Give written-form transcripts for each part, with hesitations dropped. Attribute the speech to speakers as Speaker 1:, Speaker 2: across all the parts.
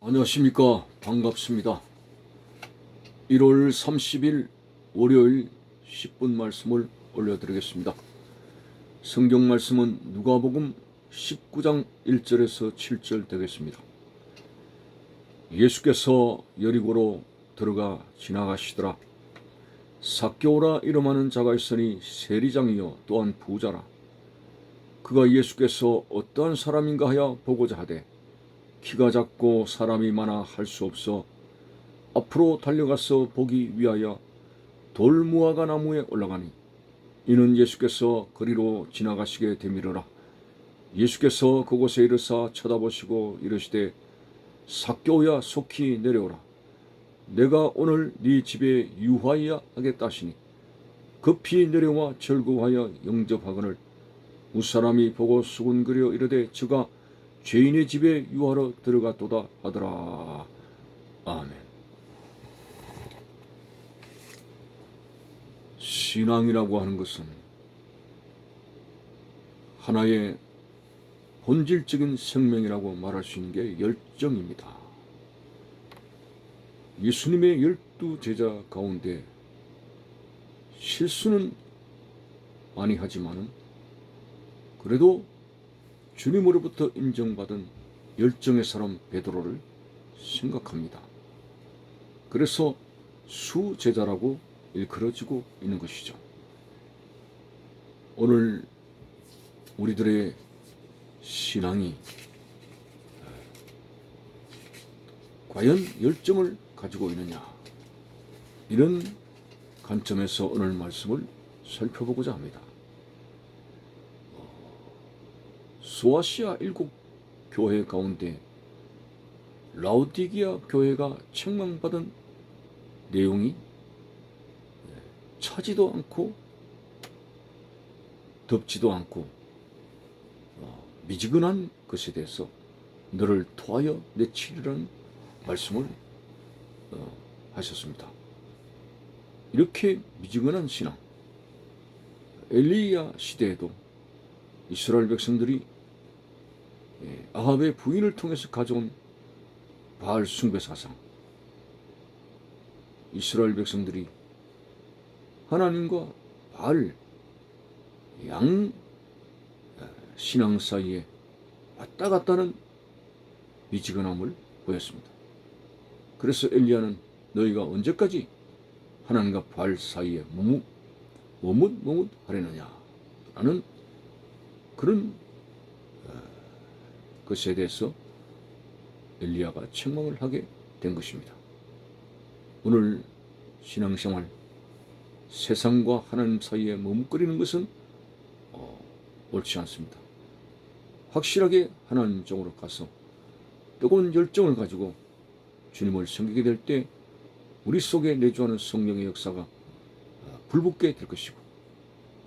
Speaker 1: 안녕하십니까. 반갑습니다. 1월 30일 월요일 10분 말씀을 올려드리겠습니다. 성경 말씀은 누가복음 19장 1절에서 7절 되겠습니다. 예수께서 여리고로 들어가 지나가시더라. 삭개오라 이름하는 자가 있으니 세리장이요 또한 부자라. 그가 예수께서 어떠한 사람인가 하여 보고자 하되 키가 작고 사람이 많아 할 수 없어 앞으로 달려가서 보기 위하여 돌무화과 나무에 올라가니 이는 예수께서 거리로 지나가시게 되밀어라. 예수께서 그곳에 이르사 쳐다보시고 이르시되 삭개오야 속히 내려오라. 내가 오늘 네 집에 유하여야 하겠다 하시니 급히 내려와 절구하여 영접하거늘 무사람이 보고 수군거려 이르되 저가 죄인의 집에 유하러 들어갔도다 하더라. 아멘. 신앙이라고 하는 것은 하나의 본질적인 생명이라고 말할 수 있는 게 열정입니다. 예수님의 12제자 가운데 실수는 많이 하지만은 그래도 주님으로부터 인정받은 열정의 사람 베드로를 생각합니다. 그래서 수제자라고 일컬어지고 있는 것이죠. 오늘 우리들의 신앙이 과연 열정을 가지고 있느냐, 이런 관점에서 오늘 말씀을 살펴보고자 합니다. 소아시아 7교회 가운데 라오디게아 교회가 책망받은 내용이 차지도 않고 덥지도 않고 미지근한 것에 대해서 너를 토하여 내치리라는 말씀을 하셨습니다. 이렇게 미지근한 신앙, 엘리야 시대에도 이스라엘 백성들이 아합의 부인을 통해서 가져온 바알 숭배 사상, 이스라엘 백성들이 하나님과 바알 양 신앙 사이에 왔다 갔다는 미지근함을 보였습니다. 그래서 엘리야는 너희가 언제까지 하나님과 바알 사이에 머뭇 하려느냐 라는 그런 것에 대해서 엘리야가 책망을 하게 된 것입니다. 오늘 신앙생활, 세상과 하나님 사이에 머뭇거리는 것은 옳지 않습니다. 확실하게 하나님 쪽으로 가서 뜨거운 열정을 가지고 주님을 섬기게 될 때 우리 속에 내주하는 성령의 역사가 불붙게 될 것이고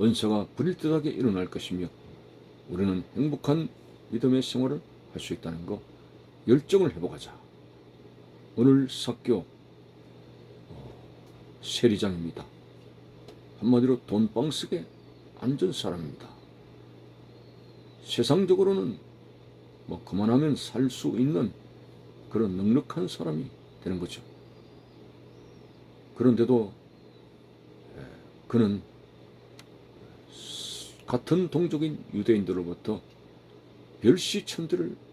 Speaker 1: 은사가 불일듯하게 일어날 것이며 우리는 행복한 믿음의 생활을 할 수 있다는 거, 열정을 회복하자. 오늘 삭개오 세리장입니다. 한마디로 돈방석에 앉은 사람입니다. 세상적으로는 그만하면 살 수 있는 그런 넉넉한 사람이 되는 거죠. 그런데도 그는 같은 동족인 유대인들로부터 멸시천대를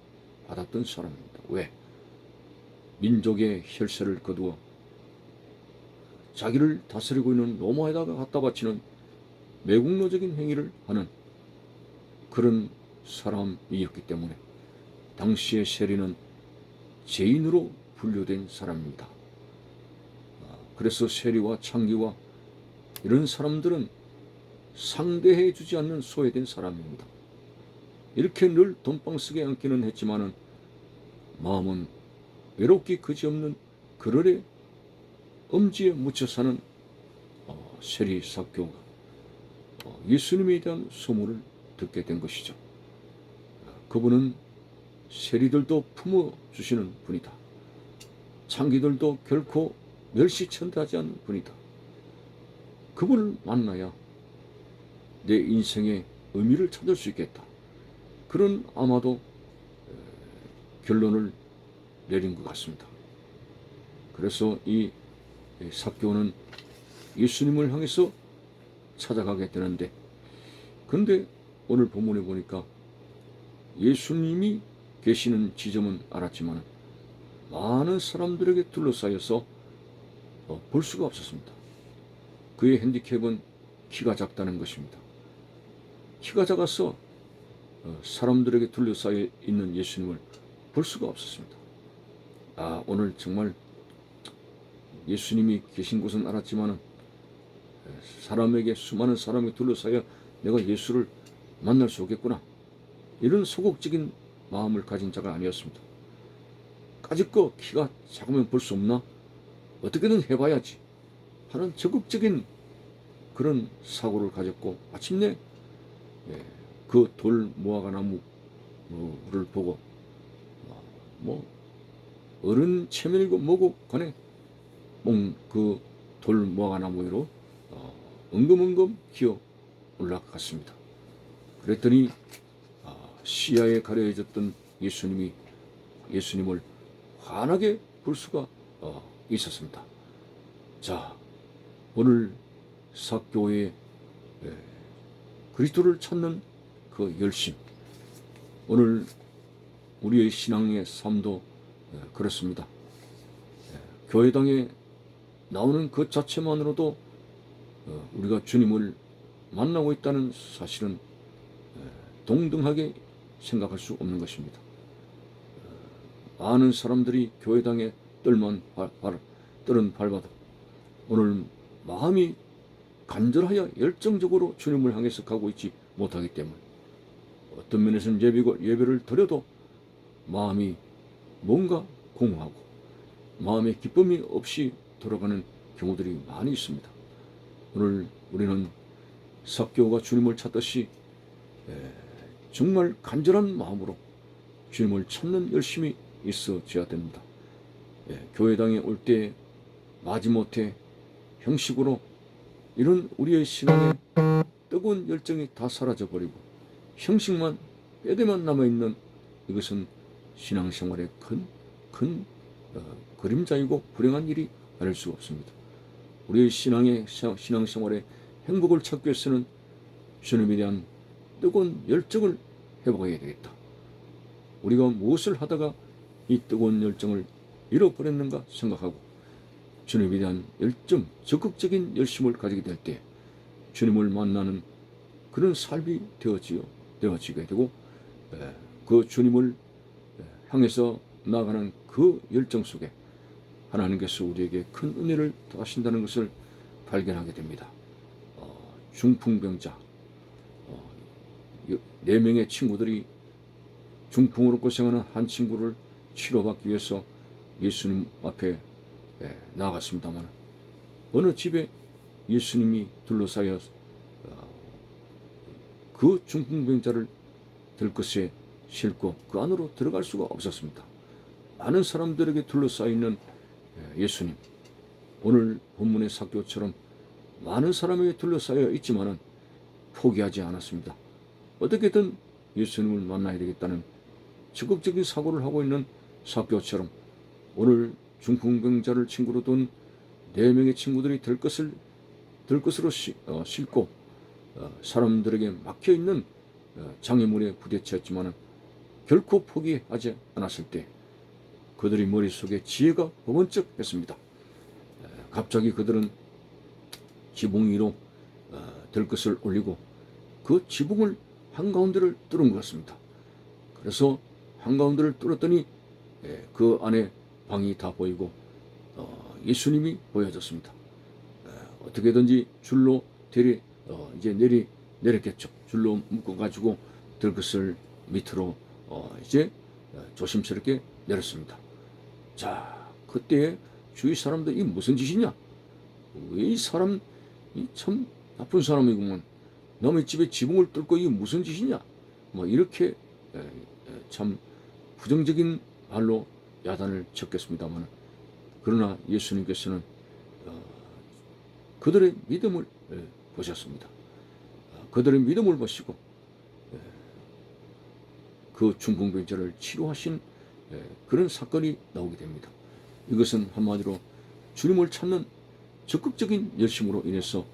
Speaker 1: 받았던 사람입니다. 왜? 민족의 혈세를 거두어 자기를 다스리고 있는 로마에다가 갖다 바치는 매국노적인 행위를 하는 그런 사람이었기 때문에 당시의 세리는 죄인으로 분류된 사람입니다. 그래서 세리와 창기와 이런 사람들은 상대해 주지 않는 소외된 사람입니다. 이렇게 늘 돈방석에 앉기는 했지만은 마음은 외롭기 그지없는 그럴의 엄지에 묻혀 사는 세리 삭개오가 예수님에 대한 소문을 듣게 된 것이죠. 그분은 세리들도 품어주시는 분이다. 창기들도 결코 멸시천대하지 않는 분이다. 그분을 만나야 내 인생의 의미를 찾을 수 있겠다. 그런 아마도 결론을 내린 것 같습니다. 그래서 이 삭개오는 예수님을 향해서 찾아가게 되는데, 그런데 오늘 본문에 보니까 예수님이 계시는 지점은 알았지만 많은 사람들에게 둘러싸여서 볼 수가 없었습니다. 그의 핸디캡은 키가 작다는 것입니다. 키가 작아서 사람들에게 둘러싸여 있는 예수님을 볼 수가 없었습니다. 오늘 정말 예수님이 계신 곳은 알았지만 사람에게, 수많은 사람이 둘러싸여 내가 예수를 만날 수 없겠구나, 이런 소극적인 마음을 가진 자가 아니었습니다. 까짓거 키가 작으면 볼 수 없나? 어떻게든 해봐야지 하는 적극적인 그런 사고를 가졌고, 마침내 그 돌 무화과 나무를 보고 어른 체면이고 뭐고 간에 그 돌 무화과 나무 위로 엉금엉금 기어 올라갔습니다. 그랬더니 시야에 가려졌던 예수님을 환하게 볼 수가 있었습니다. 자, 오늘 삭개오의 그리스도를 찾는 그 열심, 오늘 우리의 신앙의 삶도 그렇습니다. 교회당에 나오는 그 자체만으로도 우리가 주님을 만나고 있다는 사실은 동등하게 생각할 수 없는 것입니다. 많은 사람들이 교회당에 뜰은 밟아도 오늘 마음이 간절하여 열정적으로 주님을 향해서 가고 있지 못하기 때문에, 어떤 면에서는 예배를 드려도 마음이 뭔가 공허하고 마음의 기쁨이 없이 돌아가는 경우들이 많이 있습니다. 오늘 우리는 삭개오가 주님을 찾듯이 정말 간절한 마음으로 주님을 찾는 열심이 있어져야 됩니다. 교회당에 올 때 마지못해 형식으로 이런 우리의 신앙의 뜨거운 열정이 다 사라져버리고 형식만, 뼈대만 남아있는 이것은 신앙생활의 큰 그림자이고 불행한 일이 아닐 수가 없습니다. 우리의 신앙생활의 행복을 찾기 위해서는 주님에 대한 뜨거운 열정을 회복해야 되겠다. 우리가 무엇을 하다가 이 뜨거운 열정을 잃어버렸는가 생각하고 주님에 대한 열정, 적극적인 열심을 가지게 될 때 주님을 만나는 그런 삶이 되어지게 되고, 그 주님을 향해서 나아가는 그 열정 속에 하나님께서 우리에게 큰 은혜를 더하신다는 것을 발견하게 됩니다. 중풍병자 4명의 친구들이 중풍으로 고생하는 한 친구를 치료받기 위해서 예수님 앞에 나아갔습니다만, 어느 집에 예수님이 둘러싸여 그 중풍병자를 들것에 싣고 그 안으로 들어갈 수가 없었습니다. 많은 사람들에게 둘러싸여 있는 예수님, 오늘 본문의 삭개오처럼 많은 사람에게 둘러싸여 있지만은 포기하지 않았습니다. 어떻게든 예수님을 만나야 되겠다는 적극적인 사고를 하고 있는 삭개오처럼 오늘 중풍병자를 친구로 둔 4명의 친구들이 들것으로 싣고 사람들에게 막혀있는 장애물에 부딪혔지만 결코 포기하지 않았을 때 그들의 머릿속에 지혜가 번쩍 했습니다. 갑자기 그들은 지붕 위로 들것을 올리고 그 지붕을 한가운데를 뚫은 것 같습니다. 그래서 한가운데를 뚫었더니 그 안에 방이 다 보이고 예수님이 보여졌습니다. 어떻게든지 줄로 이제 내렸겠죠. 줄로 묶어가지고 들것을 밑으로 이제 조심스럽게 내렸습니다. 자, 그때 주위 사람들 이 무슨 짓이냐? 왜 이 사람 참 나쁜 사람이구만. 남의 집에 지붕을 뚫고 이게 무슨 짓이냐? 이렇게 참 부정적인 말로 야단을 쳤겠습니다만, 그러나 예수님께서는 그들의 믿음을 보셨습니다. 그들의 믿음을 보시고 그 중풍병자를 치료하신 그런 사건이 나오게 됩니다. 이것은 한마디로 주님을 찾는 적극적인 열심으로 인해서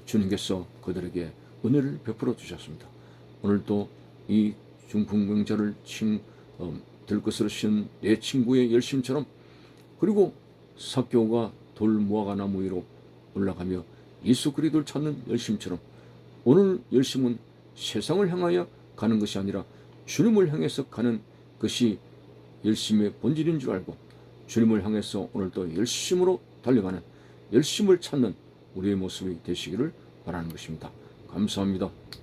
Speaker 1: 주님께서 그들에게 은혜를 베풀어 주셨습니다. 오늘도 이 중풍병자를 들것으로 씌운 내 친구의 열심처럼, 그리고 삭개오가 돌 무화과 나무 위로 올라가며 예수 그리스도를 찾는 열심처럼, 오늘 열심은 세상을 향하여 가는 것이 아니라 주님을 향해서 가는 것이 열심의 본질인 줄 알고, 주님을 향해서 오늘도 열심으로 달려가는, 열심을 찾는 우리의 모습이 되시기를 바라는 것입니다. 감사합니다.